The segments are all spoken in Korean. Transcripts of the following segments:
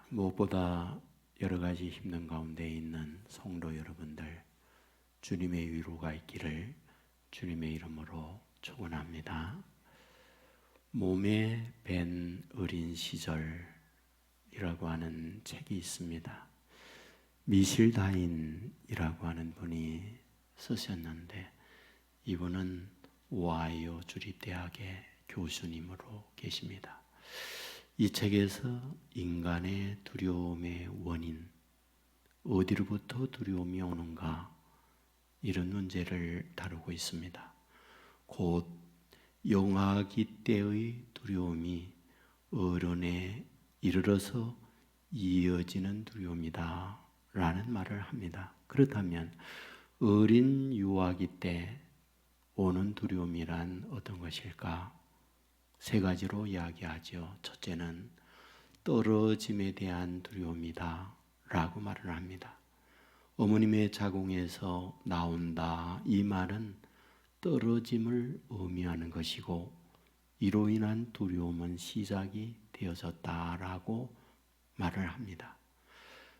무엇보다 여러 가지 힘든 가운데 있는 성도 여러분들, 주님의 위로가 있기를 주님의 이름으로 축원합니다. 몸에 밴 어린 시절이라고 하는 책이 있습니다. 미실 다인이라고 하는 분이 쓰셨는데, 이분은 오하이오 주립대학의 교수님으로 계십니다. 이 책에서 인간의 두려움의 원인, 어디로부터 두려움이 오는가, 이런 문제를 다루고 있습니다. 곧 영아기 때의 두려움이 어른에 이르러서 이어지는 두려움이다 라는 말을 합니다. 그렇다면 어린 유아기 때 오는 두려움이란 어떤 것일까? 세 가지로 이야기하죠. 첫째는 떨어짐에 대한 두려움이다 라고 말을 합니다. 어머님의 자궁에서 나온다, 이 말은 떨어짐을 의미하는 것이고, 이로 인한 두려움은 시작이 되어졌다라고 말을 합니다.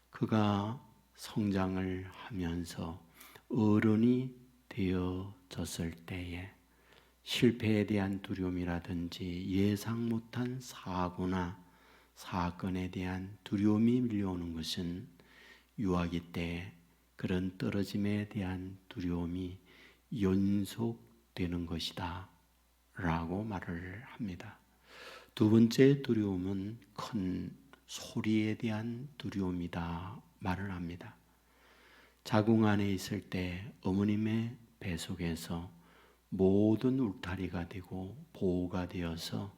그가 성장을 하면서 어른이 되어졌을 때에 실패에 대한 두려움이라든지 예상 못한 사고나 사건에 대한 두려움이 밀려오는 것은 유아기 때 그런 떨어짐에 대한 두려움이 연속되는 것이다 라고 말을 합니다. 두 번째 두려움은 큰 소리에 대한 두려움이다 말을 합니다. 자궁 안에 있을 때 어머님의 뱃속에서 모든 울타리가 되고 보호가 되어서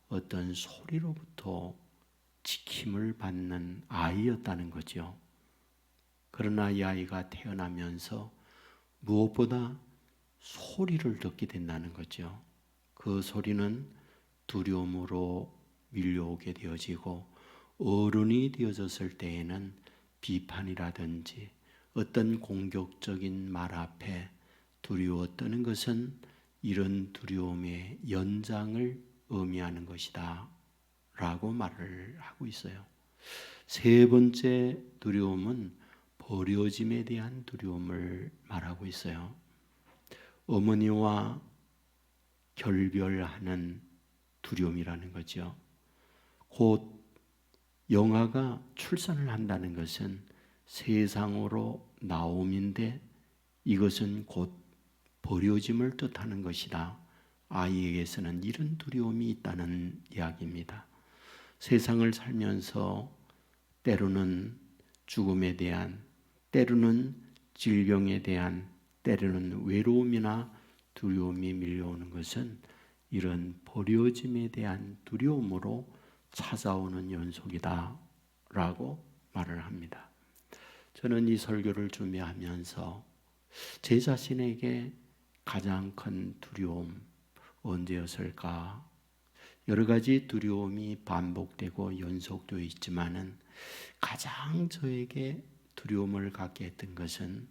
어떤 소리로부터 지킴을 받는 아이였다는 거죠. 그러나 이 아이가 태어나면서 무엇보다 소리를 듣게 된다는 거죠. 그 소리는 두려움으로 밀려오게 되어지고, 어른이 되어졌을 때에는 비판이라든지 어떤 공격적인 말 앞에 두려워 떠는 것은 이런 두려움의 연장을 의미하는 것이다 라고 말을 하고 있어요. 세 번째 두려움은 버려짐에 대한 두려움을 말하고 있어요. 어머니와 결별하는 두려움이라는 거죠. 곧 영아가 출산을 한다는 것은 세상으로 나옴인데, 이것은 곧 버려짐을 뜻하는 것이다. 아이에게서는 이런 두려움이 있다는 이야기입니다. 세상을 살면서 때로는 죽음에 대한, 때로는 질병에 대한, 때로는 외로움이나 두려움이 밀려오는 것은 이런 버려짐에 대한 두려움으로 찾아오는 연속이다 라고 말을 합니다. 저는 이 설교를 준비하면서 제 자신에게 가장 큰 두려움 언제였을까? 여러 가지 두려움이 반복되고 연속되어 있지만은 가장 저에게 두려움을 갖게 했던 것은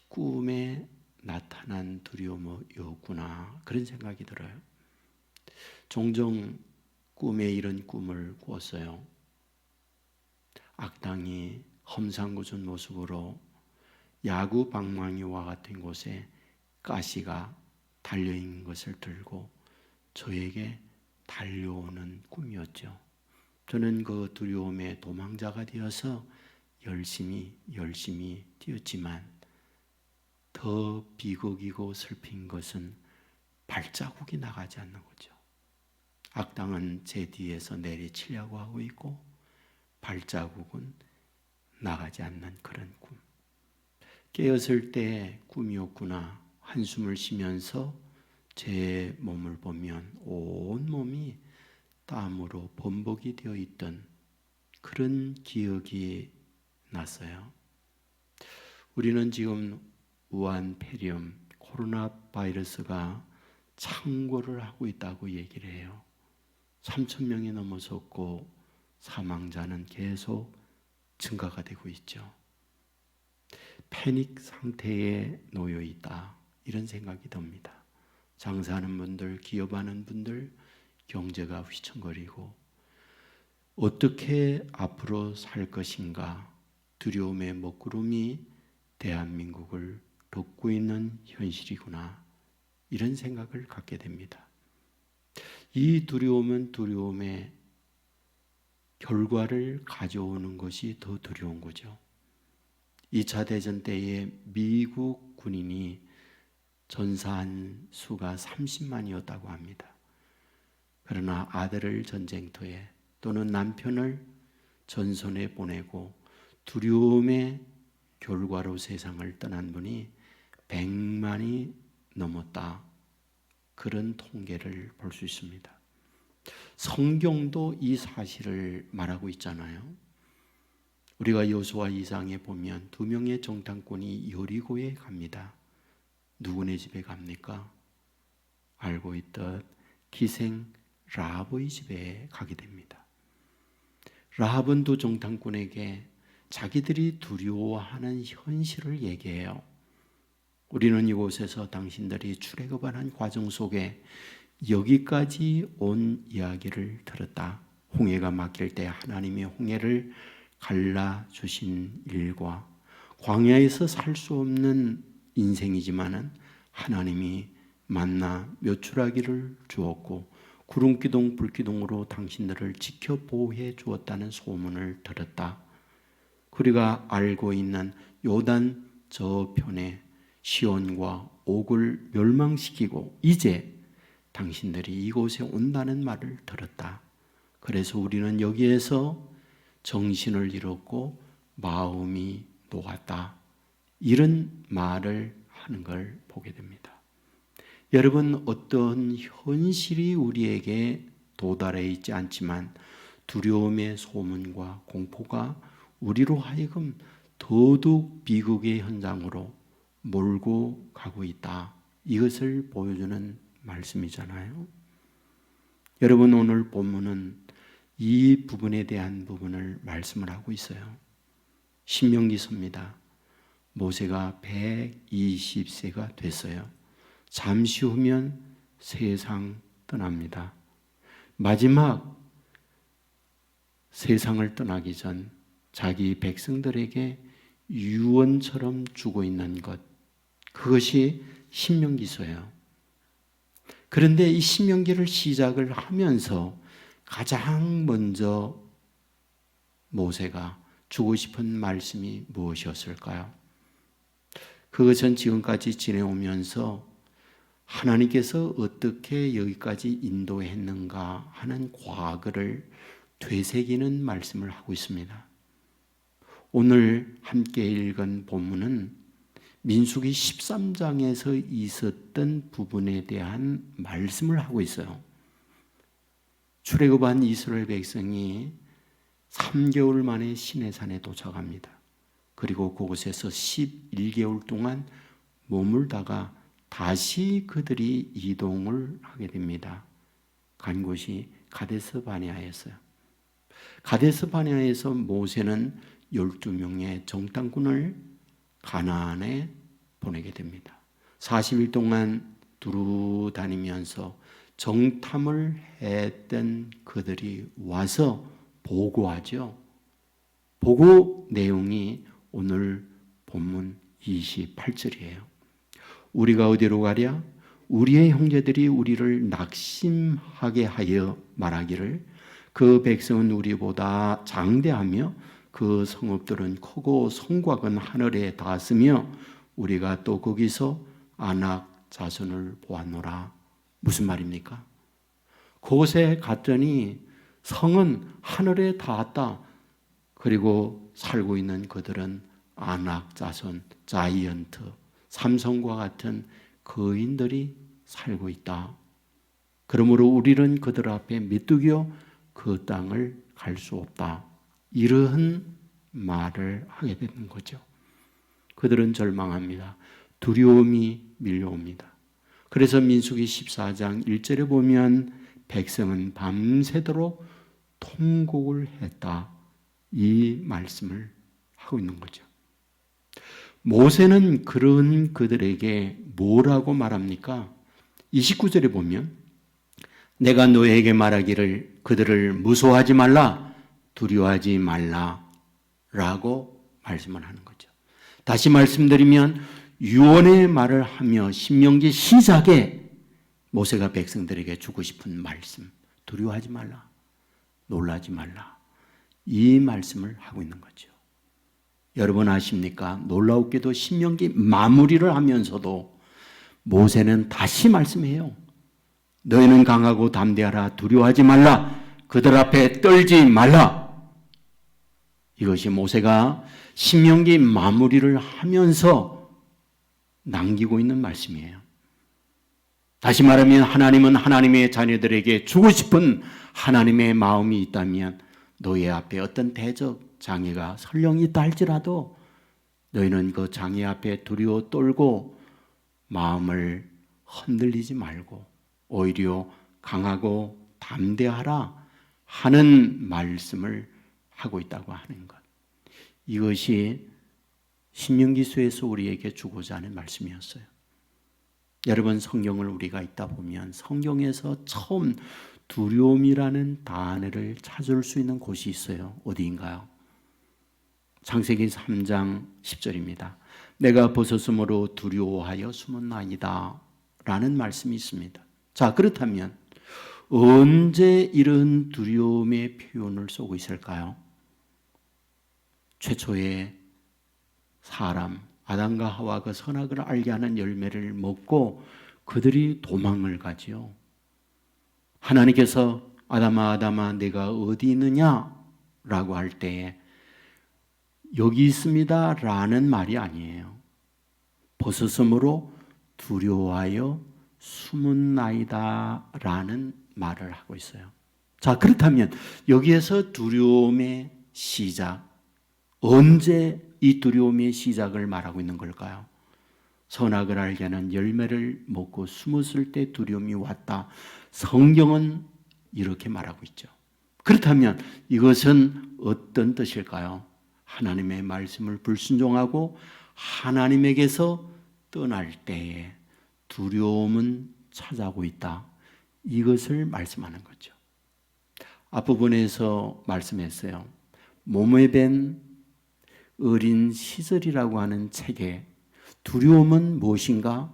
꿈에 나타난 두려움이었구나, 그런 생각이 들어요. 종종 꿈에 이런 꿈을 꾸었어요. 악당이 험상궂은 모습으로 야구 방망이와 같은 곳에 가시가 달려있는 것을 들고 저에게 달려오는 꿈이었죠. 저는 그 두려움의 도망자가 되어서 열심히 뛰었지만, 더 비극이고 슬픈 것은 발자국이 나가지 않는 거죠. 악당은 제 뒤에서 내리치려고 하고 있고 발자국은 나가지 않는 그런 꿈. 깨었을 때 꿈이었구나, 한숨을 쉬면서 제 몸을 보면 온 몸이 땀으로 범벅이 되어 있던 그런 기억이 났어요. 우리는 지금 우한 폐렴, 코로나 바이러스가 창궐을 하고 있다고 얘기를 해요. 3,000명이 넘어섰고 사망자는 계속 증가가 되고 있죠. 패닉 상태에 놓여 있다, 이런 생각이 듭니다. 장사하는 분들, 기업하는 분들, 경제가 휘청거리고 어떻게 앞으로 살 것인가 두려움의 먹구름이 대한민국을 덮고 있는 현실이구나 이런 생각을 갖게 됩니다. 이 두려움은 두려움의 결과를 가져오는 것이 더 두려운 거죠. 2차 대전 때에 미국 군인이 전사한 수가 30만이었다고 합니다. 그러나 아들을 전쟁터에 또는 남편을 전선에 보내고 두려움의 결과로 세상을 떠난 분이 100만이 넘었다. 그런 통계를 볼 수 있습니다. 성경도 이 사실을 말하고 있잖아요. 우리가 여호수아 2장에 보면 2명의 정탐꾼이 여리고에 갑니다. 누구네 집에 갑니까? 알고 있듯 기생 라합의 집에 가게 됩니다. 라합은 두 정탐꾼에게 자기들이 두려워하는 현실을 얘기해요. 우리는 이곳에서 당신들이 출애굽하는 과정 속에 여기까지 온 이야기를 들었다. 홍해가 막힐 때 하나님이 홍해를 갈라주신 일과 광야에서 살 수 없는 인생이지만은 하나님이 만나 묘추라기를 주었고 구름기둥 불기둥으로 당신들을 지켜 보호해 주었다는 소문을 들었다. 우리가 알고 있는 요단 저편에 시온과 옥을 멸망시키고 이제 당신들이 이곳에 온다는 말을 들었다. 그래서 우리는 여기에서 정신을 잃었고 마음이 녹았다. 이런 말을 하는 걸 보게 됩니다. 여러분, 어떤 현실이 우리에게 도달해 있지 않지만 두려움의 소문과 공포가 우리로 하여금 더욱 비극의 현장으로 몰고 가고 있다. 이것을 보여주는 말씀이잖아요. 여러분, 오늘 본문은 이 부분에 대한 부분을 말씀을 하고 있어요. 신명기서입니다. 모세가 120세가 됐어요. 잠시 후면 세상 떠납니다. 마지막 세상을 떠나기 전 자기 백성들에게 유언처럼 주고 있는 것, 그것이 신명기서예요. 그런데 이 신명기를 시작을 하면서 가장 먼저 모세가 주고 싶은 말씀이 무엇이었을까요? 그것은 지금까지 지내오면서 하나님께서 어떻게 여기까지 인도했는가 하는 과거를 되새기는 말씀을 하고 있습니다. 오늘 함께 읽은 본문은 민수기 13장에서 있었던 부분에 대한 말씀을 하고 있어요. 출애굽한 이스라엘 백성이 3개월 만에 시내산에 도착합니다. 그리고 그곳에서 11개월 동안 머물다가 다시 그들이 이동을 하게 됩니다. 간 곳이 가데스 바네아였어요. 가데스 바네아에서 모세는 12명의 정탐꾼을 가나안에 보내게 됩니다. 40일 동안 두루 다니면서 정탐을 했던 그들이 와서 보고하죠. 보고 내용이 오늘 본문 28절이에요. 우리가 어디로 가랴? 우리의 형제들이 우리를 낙심하게 하여 말하기를 그 백성은 우리보다 장대하며 그 성읍들은 크고 성곽은 하늘에 닿았으며 우리가 또 거기서 아낙 자손을 보았노라. 무슨 말입니까? 그곳에 갔더니 성은 하늘에 닿았다. 그리고 살고 있는 그들은 아낙 자손, 자이언트, 삼성과 같은 거인들이 살고 있다. 그러므로 우리는 그들 앞에 메뚜기여 그 땅을 갈 수 없다. 이러한 말을 하게 되는 거죠. 그들은 절망합니다. 두려움이 밀려옵니다. 그래서 민수기 14장 1절에 보면 백성은 밤새도록 통곡을 했다. 이 말씀을 하고 있는 거죠. 모세는 그런 그들에게 뭐라고 말합니까? 29절에 보면 내가 너에게 말하기를 그들을 무서워하지 말라. 두려워하지 말라라고 말씀을 하는 거죠. 다시 말씀드리면 유언의 말을 하며 신명기 시작에 모세가 백성들에게 주고 싶은 말씀, 두려워하지 말라, 놀라지 말라, 이 말씀을 하고 있는 거죠. 여러분 아십니까? 놀라웠게도 신명기 마무리를 하면서도 모세는 다시 말씀해요. 너희는 강하고 담대하라, 두려워하지 말라, 그들 앞에 떨지 말라. 이것이 모세가 신명기 마무리를 하면서 남기고 있는 말씀이에요. 다시 말하면 하나님은 하나님의 자녀들에게 주고 싶은 하나님의 마음이 있다면 너희 앞에 어떤 대적 장애가 설령 있다 할지라도 너희는 그 장애 앞에 두려워 떨고 마음을 흔들리지 말고 오히려 강하고 담대하라 하는 말씀을 하고 있다고 하는 것. 이것이 신명기서에서 우리에게 주고자 하는 말씀이었어요. 여러분, 성경을 우리가 읽다 보면 성경에서 처음 두려움이라는 단어를 찾을 수 있는 곳이 있어요. 어디인가요? 창세기 3장 10절입니다. 내가 벗었으므로 두려워하여 숨었나이다 라는 말씀이 있습니다. 자, 그렇다면 언제 이런 두려움의 표현을 쓰고 있을까요? 최초의 사람 아담과 하와가 선악을 알게 하는 열매를 먹고 그들이 도망을 가지요. 하나님께서 아담아 아담아 내가 어디 있느냐 라고 할 때에 여기 있습니다 라는 말이 아니에요. 벗었으므로 두려워하여 숨은나이다 라는 말을 하고 있어요. 자, 그렇다면 여기에서 두려움의 시작, 언제 이 두려움의 시작을 말하고 있는 걸까요? 선악을 알게 하는 열매를 먹고 숨었을 때 두려움이 왔다. 성경은 이렇게 말하고 있죠. 그렇다면 이것은 어떤 뜻일까요? 하나님의 말씀을 불순종하고 하나님에게서 떠날 때에 두려움은 찾아오고 있다. 이것을 말씀하는 거죠. 앞부분에서 말씀했어요. 몸에 밴 어린 시절이라고 하는 책에 두려움은 무엇인가?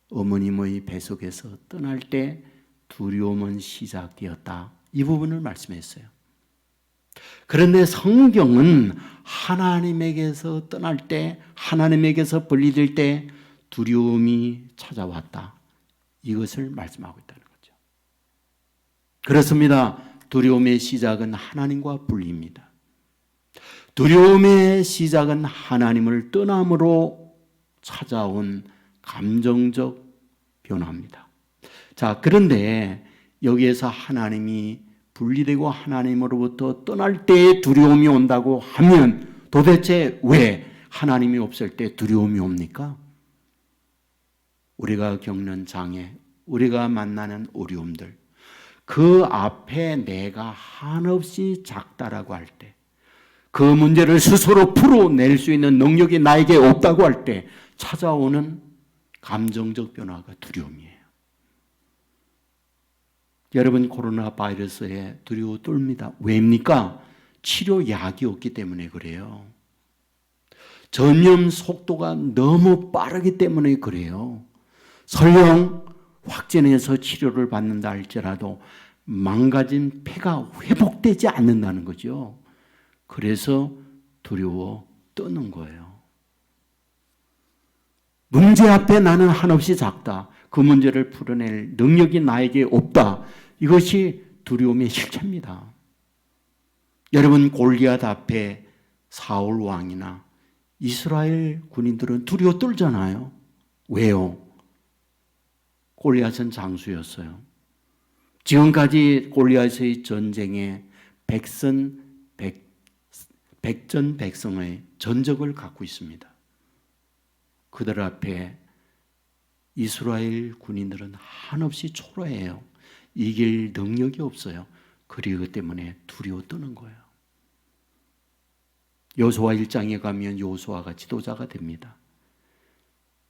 어머님의 뱃속에서 떠날 때 두려움은 시작되었다. 이 부분을 말씀했어요. 그런데 성경은 하나님에게서 떠날 때, 하나님에게서 분리될 때 두려움이 찾아왔다. 이것을 말씀하고 있다는 거죠. 그렇습니다. 두려움의 시작은 하나님과 분리입니다. 두려움의 시작은 하나님을 떠남으로 찾아온 감정적 변화입니다. 자, 그런데 여기에서 하나님이 분리되고 하나님으로부터 떠날 때에 두려움이 온다고 하면 도대체 왜 하나님이 없을 때 두려움이 옵니까? 우리가 겪는 장애, 우리가 만나는 어려움들, 그 앞에 내가 한없이 작다라고 할 때, 그 문제를 스스로 풀어낼 수 있는 능력이 나에게 없다고 할 때 찾아오는 감정적 변화가 두려움이에요. 여러분, 코로나 바이러스에 두려워 떫니다. 왜입니까? 치료약이 없기 때문에 그래요. 전염 속도가 너무 빠르기 때문에 그래요. 설령 확진해서 치료를 받는다 할지라도 망가진 폐가 회복되지 않는다는 거죠. 그래서 두려워 떠는 거예요. 문제 앞에 나는 한없이 작다. 그 문제를 풀어낼 능력이 나에게 없다. 이것이 두려움의 실체입니다. 여러분, 골리앗 앞에 사울 왕이나 이스라엘 군인들은 두려워 떨잖아요. 왜요? 골리앗은 장수였어요. 지금까지 골리앗의 전쟁에 백전백승의 전적을 갖고 있습니다. 그들 앞에 이스라엘 군인들은 한없이 초라해요. 이길 능력이 없어요. 그리고 때문에 두려워 떠는 거예요. 여호수아 1장에 가면 여호수아가 지도자가 됩니다.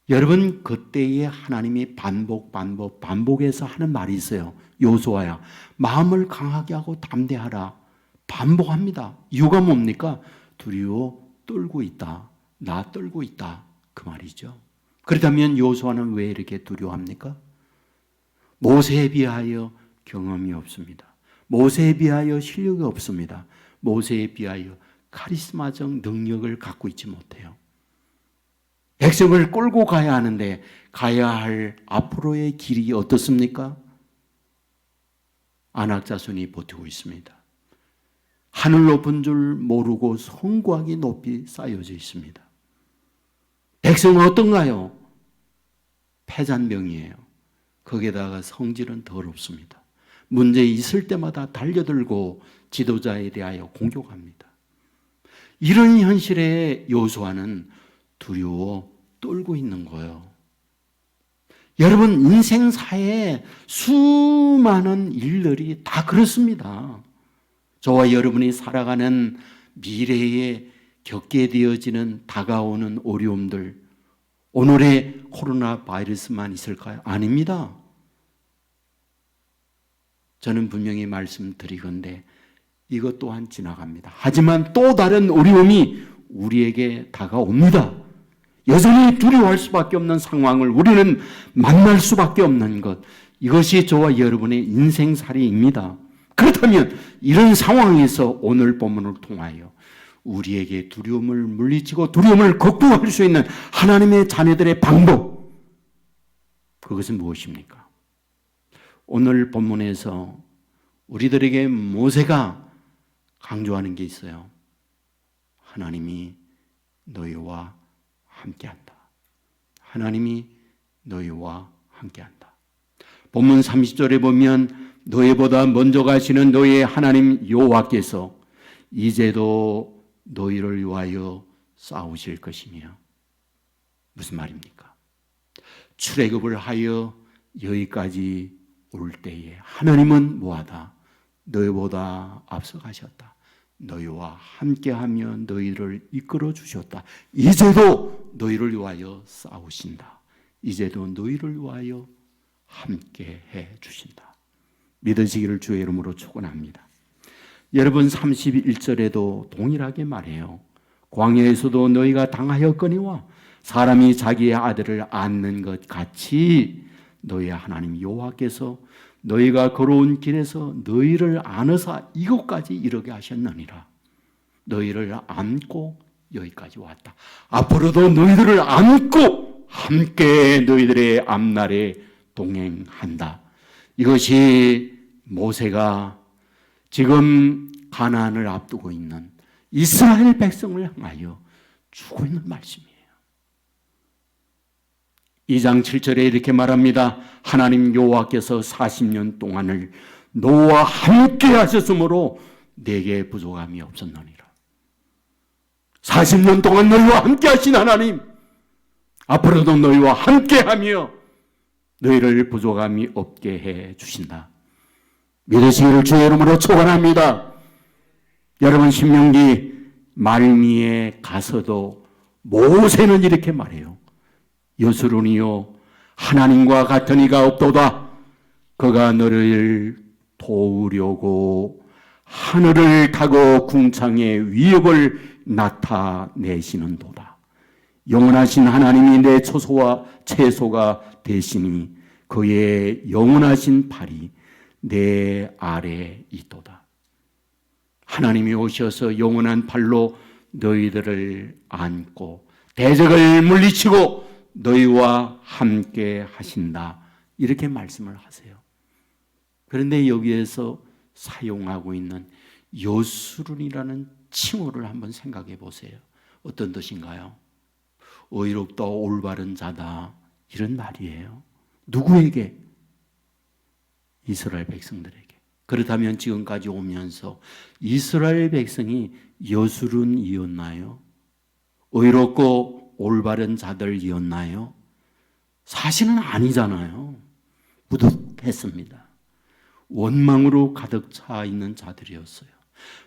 여러분, 그때에 하나님이 반복해서 하는 말이 있어요. 여호수아야, 마음을 강하게 하고 담대하라. 반복합니다. 이유가 뭡니까? 두려워 떨고 있다. 나 떨고 있다. 그 말이죠. 그렇다면 여호수아는 왜 이렇게 두려워합니까? 모세에 비하여 경험이 없습니다. 모세에 비하여 실력이 없습니다. 모세에 비하여 카리스마적 능력을 갖고 있지 못해요. 백성을 끌고 가야 하는데 가야 할 앞으로의 길이 어떻습니까? 아낙 자손이 버티고 있습니다. 하늘 높은 줄 모르고 성곽이 높이 쌓여져 있습니다. 백성은 어떤가요? 패잔병이에요. 거기에다가 성질은 더럽습니다. 문제 있을 때마다 달려들고 지도자에 대하여 공격합니다. 이런 현실에 여호수아는 두려워 떨고 있는 거예요. 여러분, 인생사에 수많은 일들이 다 그렇습니다. 저와 여러분이 살아가는 미래에 겪게 되어지는 다가오는 어려움들, 오늘의 코로나 바이러스만 있을까요? 아닙니다. 저는 분명히 말씀드리건대 이것 또한 지나갑니다. 하지만 또 다른 어려움이 우리에게 다가옵니다. 여전히 두려워할 수밖에 없는 상황을 우리는 만날 수밖에 없는 것, 이것이 저와 여러분의 인생살이입니다. 그렇다면 이런 상황에서 오늘 본문을 통하여 우리에게 두려움을 물리치고 두려움을 극복할 수 있는 하나님의 자녀들의 방법, 그것은 무엇입니까? 오늘 본문에서 우리들에게 모세가 강조하는 게 있어요. 하나님이 너희와 함께한다. 하나님이 너희와 함께한다. 본문 30절에 보면 너희보다 먼저 가시는 너희의 하나님 여호와께서 이제도 너희를 위하여 싸우실 것이며, 무슨 말입니까? 출애굽을 하여 여기까지 올 때에 하나님은 뭐하다? 너희보다 앞서 가셨다. 너희와 함께하며 너희를 이끌어 주셨다. 이제도 너희를 위하여 싸우신다. 이제도 너희를 위하여 함께해 주신다. 믿으시기를 주의 이름으로 축원합니다. 여러분, 31절에도 동일하게 말해요. 광야에서도 너희가 당하였거니와 사람이 자기의 아들을 안는 것 같이 너희의 하나님 여호와께서 너희가 걸어온 길에서 너희를 안으사 이곳까지 이르게 하셨느니라. 너희를 안고 여기까지 왔다. 앞으로도 너희들을 안고 함께 너희들의 앞날에 동행한다. 이것이 모세가 지금 가나안을 앞두고 있는 이스라엘 백성을 향하여 주고 있는 말씀이에요. 2장 7절에 이렇게 말합니다. 하나님 여호와께서 40년 동안을 너와 함께 하셨으므로 내게 부족함이 없었느니라. 40년 동안 너희와 함께 하신 하나님, 앞으로도 너희와 함께 하며 너희를 부족함이 없게 해 주신다. 믿으시기를 주의 이름으로 축원합니다. 여러분, 신명기 말미에 가서도 모세는 이렇게 말해요. 여수론이요 하나님과 같은 이가 없도다. 그가 너를 도우려고 하늘을 타고 궁창의 위협을 나타내시는도다. 영원하신 하나님이 내 초소와 채소가 되시니 그의 영원하신 팔이 내 아래 있도다. 하나님이 오셔서 영원한 팔로 너희들을 안고 대적을 물리치고 너희와 함께 하신다. 이렇게 말씀을 하세요. 그런데 여기에서 사용하고 있는 여수론이라는 칭호를 한번 생각해 보세요. 어떤 뜻인가요? 의롭다, 올바른 자다, 이런 말이에요. 누구에게? 이스라엘 백성들에게. 그렇다면 지금까지 오면서 이스라엘 백성이 여수론이었나요? 의롭고 올바른 자들이었나요? 사실은 아니잖아요. 부득했습니다. 원망으로 가득 차 있는 자들이었어요.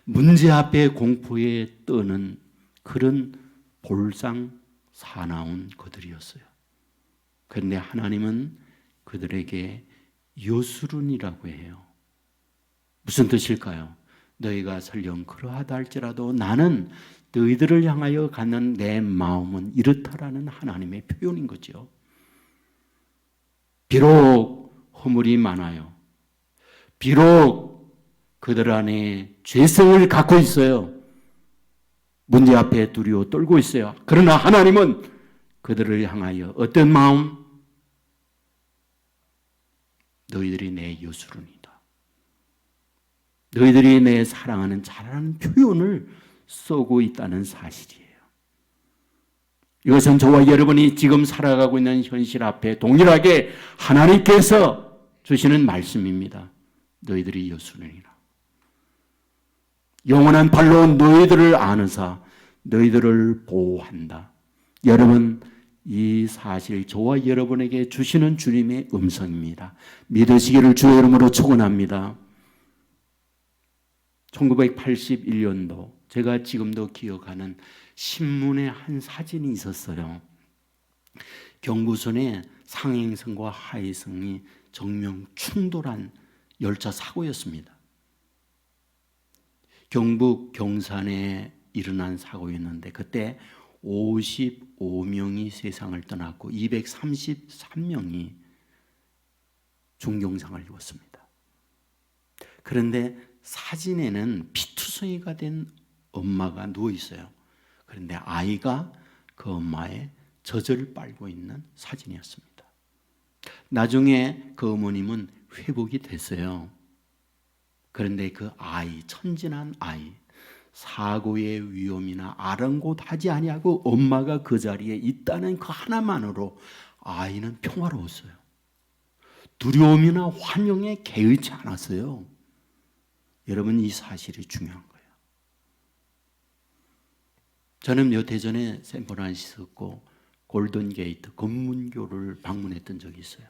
문제 앞에 공포에 떠는 그런 볼상 사나운 그들이었어요. 그런데 하나님은 그들에게 여수론이라고 해요. 무슨 뜻일까요? 너희가 설령 그러하다 할지라도 나는 너희들을 향하여 갖는 내 마음은 이렇다라는 하나님의 표현인 거죠. 비록 허물이 많아요. 비록 그들 안에 죄성을 갖고 있어요. 문제 앞에 두려워 떨고 있어요. 그러나 하나님은 그들을 향하여 어떤 마음? 너희들이 내 여수론이다. 너희들이 내 사랑하는 자라는 표현을 쓰고 있다는 사실이에요. 이것은 저와 여러분이 지금 살아가고 있는 현실 앞에 동일하게 하나님께서 주시는 말씀입니다. 너희들이 여수론이라. 영원한 발로 너희들을 아느사 너희들을 보호한다. 여러분, 이 사실 저와 여러분에게 주시는 주님의 음성입니다. 믿으시기를 주의 이름으로 축원합니다. 1981년도 제가 지금도 기억하는 신문에 한 사진이 있었어요. 경부선의 상행선과 하행선이 정면 충돌한 열차 사고였습니다. 경북 경산에 일어난 사고였는데 그때 55명이 세상을 떠났고 233명이 중경상을 입었습니다. 그런데 사진에는 피투성이가 된 엄마가 누워 있어요. 그런데 아이가 그 엄마의 젖을 빨고 있는 사진이었습니다. 나중에 그 어머님은 회복이 됐어요. 그런데 그 아이, 천진한 아이, 사고의 위험이나 아랑곳하지 아니하고 엄마가 그 자리에 있다는 그 하나만으로 아이는 평화로웠어요. 두려움이나 환영에 개의치 않았어요. 여러분, 이 사실이 중요한 거예요. 저는 몇 해 전에 샌프란시스코 골든게이트 검문교를 방문했던 적이 있어요.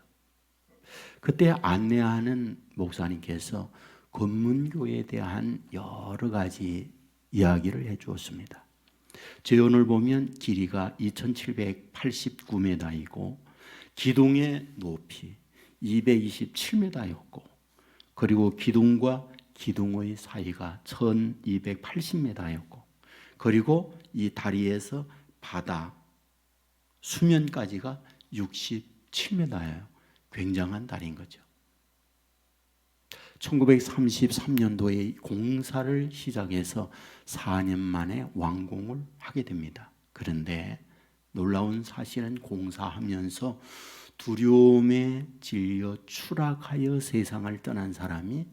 그때 안내하는 목사님께서 검문교에 대한 여러 가지 이야기를 해 주었습니다. 재원을 보면 길이가 2789m이고 기둥의 높이 227m였고 그리고 기둥과 기둥의 사이가 1280m였고 그리고 이 다리에서 바다 수면까지가 67m예요. 굉장한 다리인 거죠. 1933년도에 공사를 시작해서 4년 만에 완공을 하게 됩니다. 그런데 놀라운 사실은 공사하면서 두려움에 질려 추락하여 세상을 떠난 사람이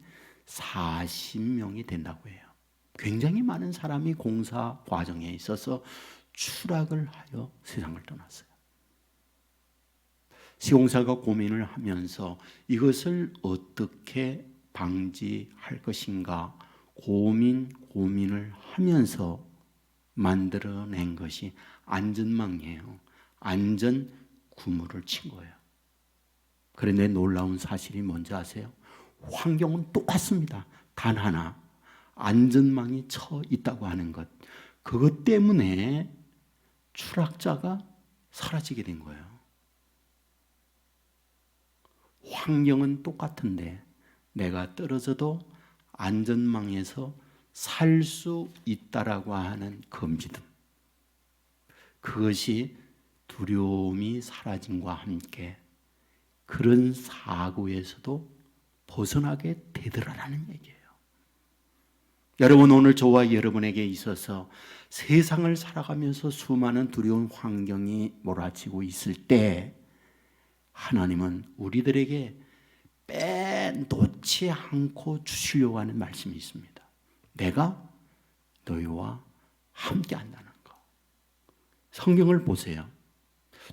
40명이 된다고 해요. 굉장히 많은 사람이 공사 과정에 있어서 추락을 하여 세상을 떠났어요. 시공사가 고민을 하면서 이것을 어떻게 방지할 것인가 고민을 하면서 만들어낸 것이 안전망이에요. 안전 구물을 친 거예요. 그런데 놀라운 사실이 뭔지 아세요? 환경은 똑같습니다. 단 하나, 안전망이 쳐 있다고 하는 것. 그것 때문에 추락자가 사라지게 된 거예요. 환경은 똑같은데 내가 떨어져도 안전망에서 살 수 있다라고 하는 그 믿음. 그것이 두려움이 사라짐과 함께 그런 사고에서도 벗어나게 되더라라는 얘기예요. 여러분, 오늘 저와 여러분에게 있어서 세상을 살아가면서 수많은 두려운 환경이 몰아치고 있을 때 하나님은 우리들에게 빼놓지 않고 주시려고 하는 말씀이 있습니다. 내가 너희와 함께 한다는 거. 성경을 보세요.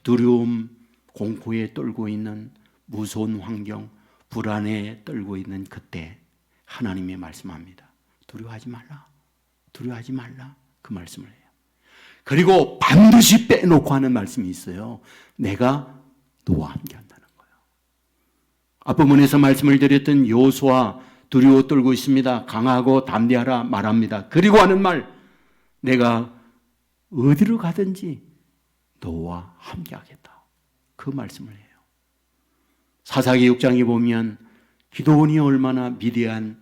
두려움, 공포에 떨고 있는 무서운 환경, 불안에 떨고 있는 그때 하나님이 말씀합니다. 두려워하지 말라. 두려워하지 말라. 그 말씀을 해요. 그리고 반드시 빼놓고 하는 말씀이 있어요. 내가 너와 함께 한다는 거예요. 앞부분에서 말씀을 드렸던 여호수아 두려워 떨고 있습니다. 강하고 담대하라 말합니다. 그리고 하는 말, 내가 어디로 가든지 너와 함께 하겠다. 그 말씀을 해요. 사사기 6장에 보면 기도원이 얼마나 위대한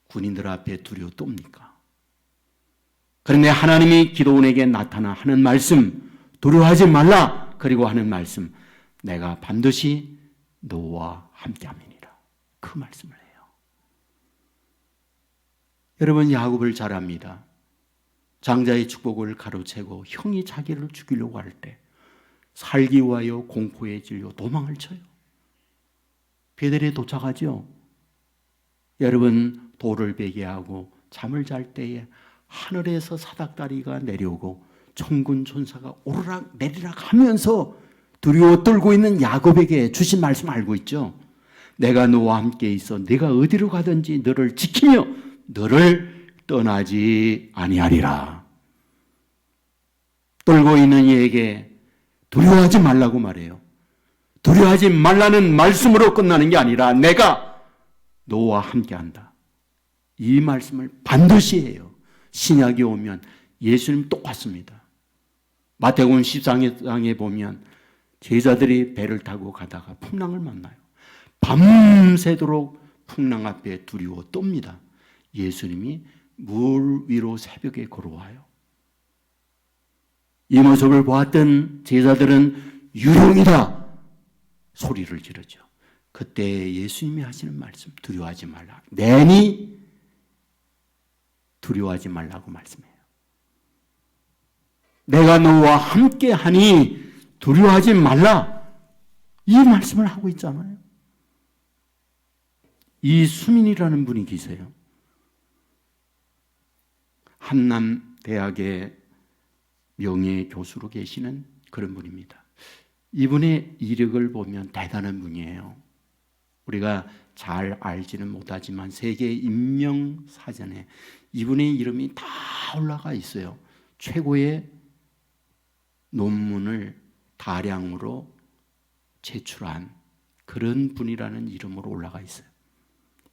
군인들 앞에 두려워 떱니까? 그런데 하나님이 기도원에게 나타나 하는 말씀, 두려워하지 말라. 그리고 하는 말씀, 내가 반드시 너와 함께함이니라. 그 말씀을 해요. 여러분, 야곱을 잘 압니다. 장자의 축복을 가로채고 형이 자기를 죽이려고 할 때 살기 위하여 공포에 질려 도망을 쳐요. 베델에 도착하죠. 여러분, 돌을 베게 하고 잠을 잘 때에 하늘에서 사닥다리가 내려오고 천군 천사가 오르락 내리락 하면서 두려워 떨고 있는 야곱에게 주신 말씀 알고 있죠? 내가 너와 함께 있어 네가 어디로 가든지 너를 지키며 너를 떠나지 아니하리라. 떨고 있는 이에게 두려워하지 말라고 말해요. 두려워하지 말라는 말씀으로 끝나는 게 아니라 내가 너와 함께한다. 이 말씀을 반드시 해요. 신약에 오면 예수님 똑같습니다. 마태복음 14장에 보면 제자들이 배를 타고 가다가 풍랑을 만나요. 밤새도록 풍랑 앞에 두려워 떱니다. 예수님이 물 위로 새벽에 걸어와요. 이 모습을 보았던 제자들은 유령이다 소리를 지르죠. 그때 예수님이 하시는 말씀, 두려워하지 말라. 내니 두려워하지 말라고 말씀해요. 내가 너와 함께 하니 두려워하지 말라. 이 말씀을 하고 있잖아요. 이수민이라는 분이 계세요. 한남대학의 명예교수로 계시는 그런 분입니다. 이분의 이력을 보면 대단한 분이에요. 우리가 잘 알지는 못하지만 세계 인명사전에 이분의 이름이 다 올라가 있어요. 최고의 논문을 다량으로 제출한 그런 분이라는 이름으로 올라가 있어요.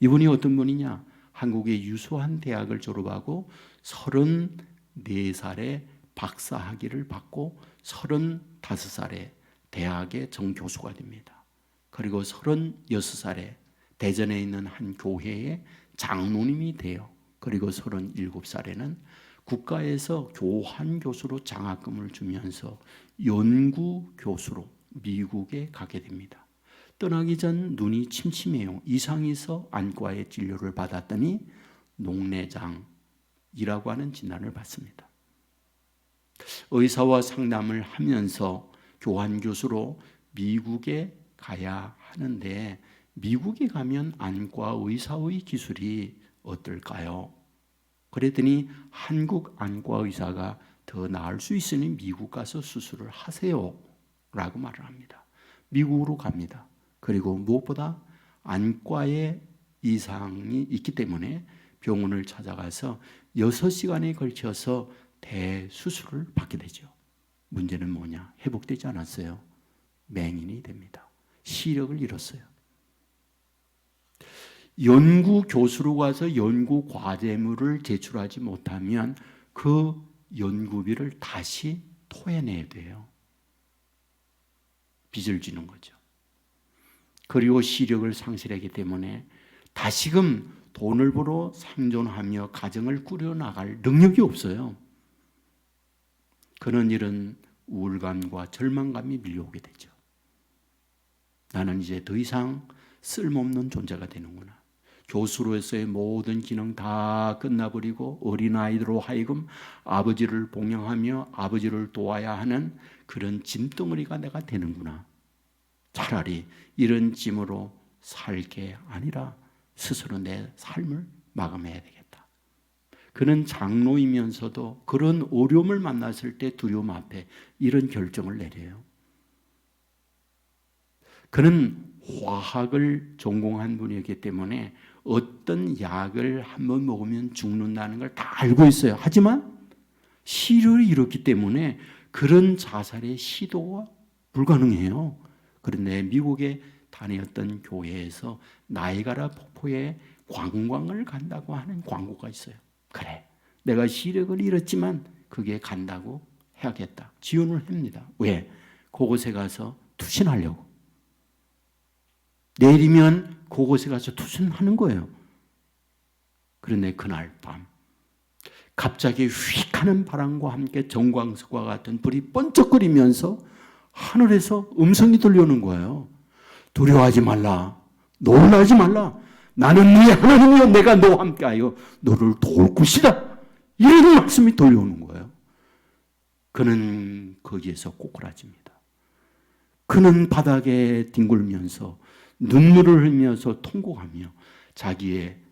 이분이 어떤 분이냐? 한국의 유수한 대학을 졸업하고 34살에 박사학위를 받고 35살에 대학의 정교수가 됩니다. 그리고 36살에 대전에 있는 한 교회의 장로님이 돼요. 그리고 37살에는 국가에서 교환교수로 장학금을 주면서 연구교수로 미국에 가게 됩니다. 떠나기 전 눈이 침침해요. 이상이 있어 안과의 진료를 받았더니 녹내장이라고 하는 진단을 받습니다. 의사와 상담을 하면서 교환교수로 미국에 가야 하는데 미국에 가면 안과 의사의 기술이 어떨까요? 그랬더니 한국 안과 의사가 더 나을 수 있으니 미국 가서 수술을 하세요 라고 말을 합니다. 미국으로 갑니다. 그리고 무엇보다 안과에 이상이 있기 때문에 병원을 찾아가서 6시간에 걸쳐서 대수술을 받게 되죠. 문제는 뭐냐? 회복되지 않았어요. 맹인이 됩니다. 시력을 잃었어요. 연구 교수로 가서 연구 과제물을 제출하지 못하면 그 연구비를 다시 토해내야 돼요. 빚을 지는 거죠. 그리고 시력을 상실하기 때문에 다시금 돈을 벌어 생존하며 가정을 꾸려나갈 능력이 없어요. 그는 이런 우울감과 절망감이 밀려오게 되죠. 나는 이제 더 이상 쓸모없는 존재가 되는구나. 교수로서의 모든 기능 다 끝나버리고 어린아이들로 하여금 아버지를 봉양하며 아버지를 도와야 하는 그런 짐덩어리가 내가 되는구나. 차라리 이런 짐으로 살 게 아니라 스스로 내 삶을 마감해야 되겠다. 그는 장로이면서도 그런 어려움을 만났을 때 두려움 앞에 이런 결정을 내려요. 그는 화학을 전공한 분이었기 때문에 어떤 약을 한번 먹으면 죽는다는 걸 다 알고 있어요. 하지만 시력을 잃었기 때문에 그런 자살의 시도가 불가능해요. 그런데 미국에 다녔던 교회에서 나이가라 폭포에 관광을 간다고 하는 광고가 있어요. 그래, 내가 시력을 잃었지만 그게 간다고 해야겠다. 지원을 합니다. 왜? 그곳에 가서 투신하려고. 내일이면 그곳에 가서 투신하는 거예요. 그런데 그날 밤 갑자기 휙 하는 바람과 함께 정광석과 같은 불이 번쩍거리면서 하늘에서 음성이 들려오는 거예요. 두려워하지 말라. 놀라지 말라. 나는 네 하나님이여 내가 너와 함께하여 너를 도울 것이다. 이런 말씀이 들려오는 거예요. 그는 거기에서 꼬꾸라집니다. 그는 바닥에 뒹굴면서 눈물을 흘리면서 통곡하며 자기의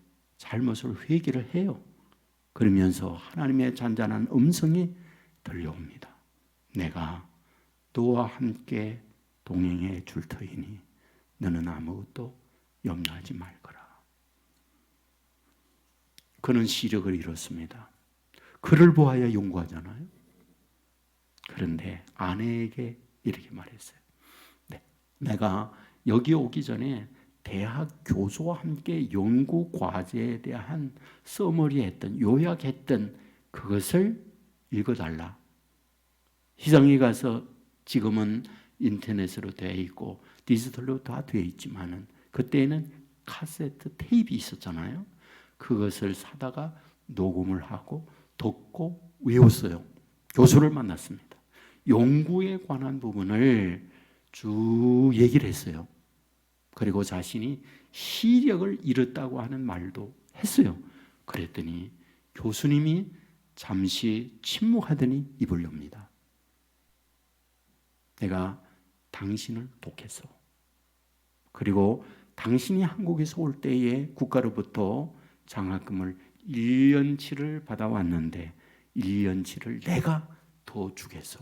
잘못을 회개를 해요. 그러면서 하나님의 잔잔한 음성이 들려옵니다. 내가 너와 함께 동행해 줄 터이니 너는 아무것도 염려하지 말거라. 그는 시력을 잃었습니다. 그를 보아야 용구하잖아요. 그런데 아내에게 이렇게 말했어요. 네, 내가 여기 오기 전에 대학 교수와 함께 연구 과제에 대한 서머리했던 요약했던 그것을 읽어달라. 시장에 가서 지금은 인터넷으로 되어 있고 디지털로 다 되어 있지만은 그때는 카세트 테이프 있었잖아요. 그것을 사다가 녹음을 하고 듣고 외웠어요. 교수를 만났습니다. 연구에 관한 부분을 쭉 얘기를 했어요. 그리고 자신이 시력을 잃었다고 하는 말도 했어요. 그랬더니 교수님이 잠시 침묵하더니 입을 엽니다. 내가 당신을 독해서 그리고 당신이 한국에서 올 때에 국가로부터 장학금을 1년치를 받아왔는데 1년치를 내가 더 주겠소.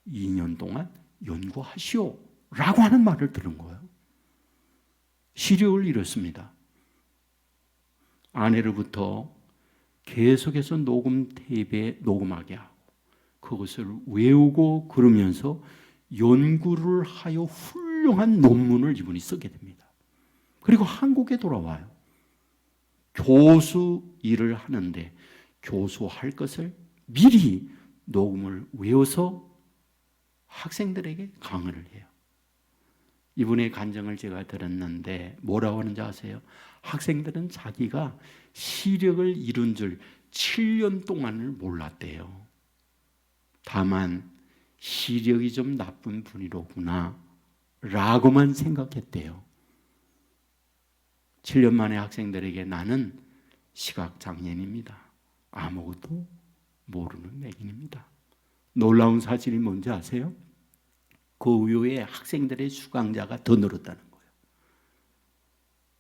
2년 동안 연구하시오 라고 하는 말을 들은 거예요. 시력을 잃었습니다. 아내로부터 계속해서 녹음 테이프에 녹음하게 하고 그것을 외우고 그러면서 연구를 하여 훌륭한 논문을 이분이 쓰게 됩니다. 그리고 한국에 돌아와요. 교수 일을 하는데 교수할 것을 미리 녹음을 외워서 학생들에게 강의를 해요. 이분의 간증을 제가 들었는데 뭐라고 하는지 아세요? 학생들은 자기가 시력을 잃은 줄 7년 동안을 몰랐대요. 다만 시력이 좀 나쁜 분이로구나 라고만 생각했대요. 7년 만에 학생들에게 나는 시각장애인입니다. 아무것도 모르는 맥인입니다. 놀라운 사실이 뭔지 아세요? 그 후에 학생들의 수강자가 더 늘었다는 거예요.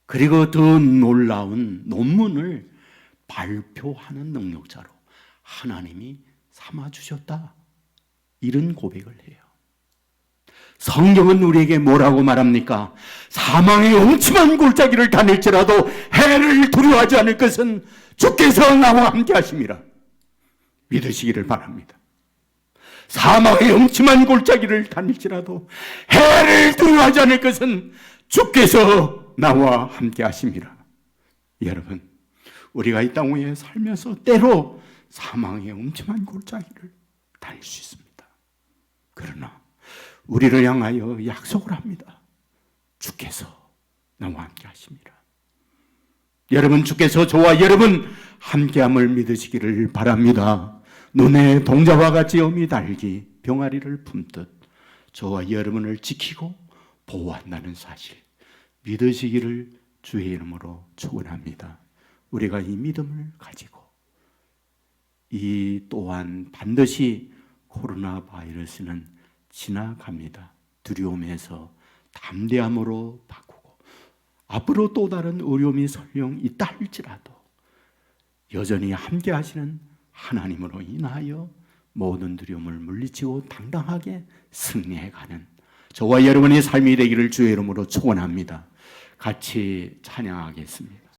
그리고 더 놀라운 논문을 발표하는 능력자로 하나님이 삼아주셨다. 이런 고백을 해요. 성경은 우리에게 뭐라고 말합니까? 사망의 음침한 골짜기를 다닐지라도 해를 두려워하지 않을 것은 주께서 나와 함께 하심이라. 믿으시기를 바랍니다. 사망의 음침한 골짜기를 다닐지라도 해를 두려워하지 않을 것은 주께서 나와 함께 하심이라. 여러분, 우리가 이 땅 위에 살면서 때로 사망의 음침한 골짜기를 다닐 수 있습니다. 그러나 우리를 향하여 약속을 합니다. 주께서 나와 함께 하심이라. 여러분, 주께서 저와 여러분 함께함을 믿으시기를 바랍니다. 눈에 동자와 같이 엄히 달기 병아리를 품듯 저와 여러분을 지키고 보호한다는 사실 믿으시기를 주의 이름으로 축원합니다. 우리가 이 믿음을 가지고 이 또한 반드시 코로나 바이러스는 지나갑니다. 두려움에서 담대함으로 바꾸고 앞으로 또 다른 어려움이 설령 있다 할지라도 여전히 함께 하시는 하나님으로 인하여 모든 두려움을 물리치고 당당하게 승리해가는 저와 여러분의 삶이 되기를 주의 이름으로 축원합니다. 같이 찬양하겠습니다.